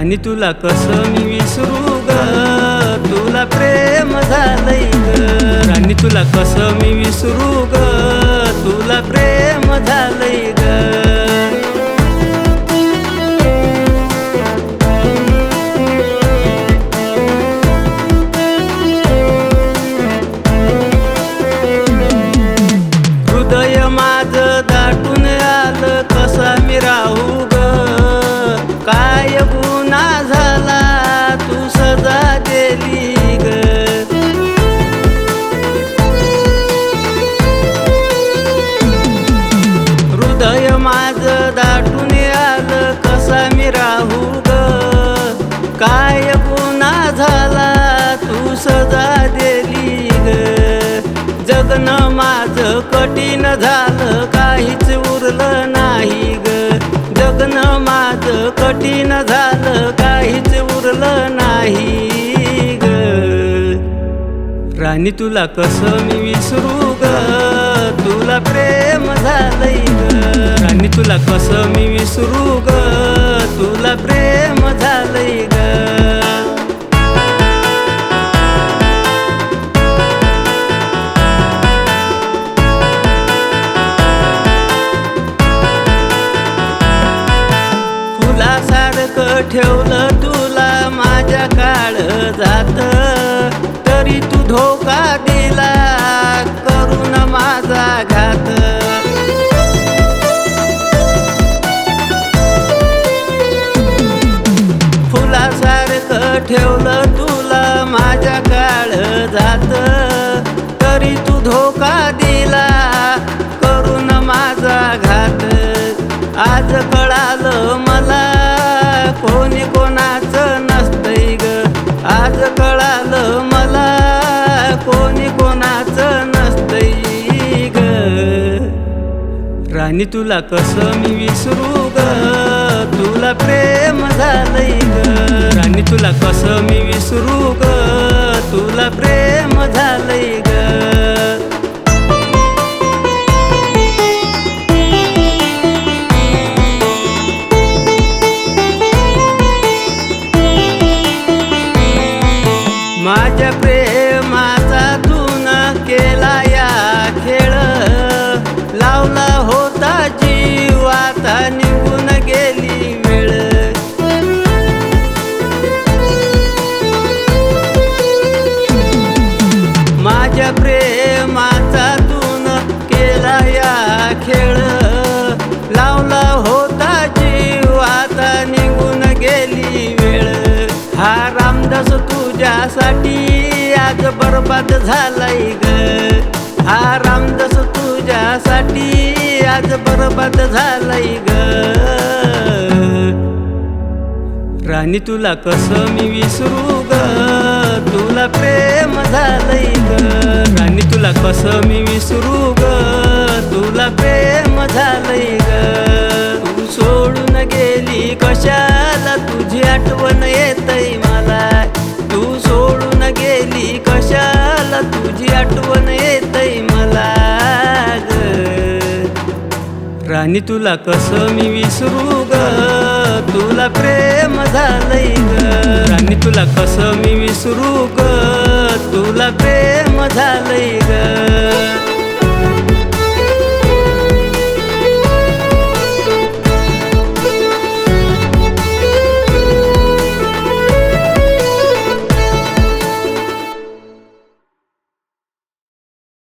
राणी तुला कसं मी विसरू ग, तुला प्रेम झालंय ग. राणी तुला कसं मी विसरू ग, तुला प्रेम झालंय ग. हृदय माझं दाटून आलं, कसा मी राहू ग. काय गुन्हा झाला, तू सजा दिली ग. हृदय माझं दाटून आलं, कसा मी राहू ग. काय गुन्हा झाला, तू सजा दिली ग. जगणं माझं कठीण झालं, काहीच उरलं नाही ग. जगणं माझं कठीण झालं, काहीच उरलं नाही ग. राणी तुला कसं मी विसरू ग, तुला प्रेम झालंय ग. राणी तुला कसं मी विसरू ग, तुला प्रेम झालंय ग. फुलासारखं ठेवलं तुला माझ्या काळजात, तरी तू धोका दिला करून माझा घात. फुलासारखं ठेवलं तुला माझ्या काळजात, तरी तू धोका दिला करून माझा घात. आज कळालं मला कोणी कोणाचं नसतंय ग. आज कळालं मला कोणी कोणाचं नसतंय ग. राणी तुला कसं मी विसरू ग, तुला प्रेम झालंय ग. राणी तुला कसं मी विसरू ग, तुला प्रेम झालंय ग. माझ्या प्रेमाचा तून केला या खेळ, लावला होता जीव आता निघून गेली वेळ. माझ्या प्रेमाचा तून केला या खेळ, लावला होता जीव आता निघून गेली वेळ. हा रामदास तुझ्यासाठी आज बरबाद झालाय ग. हा रामदास तुझ्यासाठी आज बरबाद झालाय ग. राणी तुला कसं मी विसरू ग, तुला प्रेम झालंय ग. राणी तुला कसं मी विसरू ग, तुला प्रेम झालंय ग. तू सोडून गेली कशाला, तुझी आठवण येतय मला. तू सोडून गेली कशाला, तुझी आठवण येतय मला ग. राणी तुला कसं मी विसरू ग, तुला प्रेम झालंय ग. राणी तुला कसं मी विसरू ग, तुला प्रेम झालंय ग.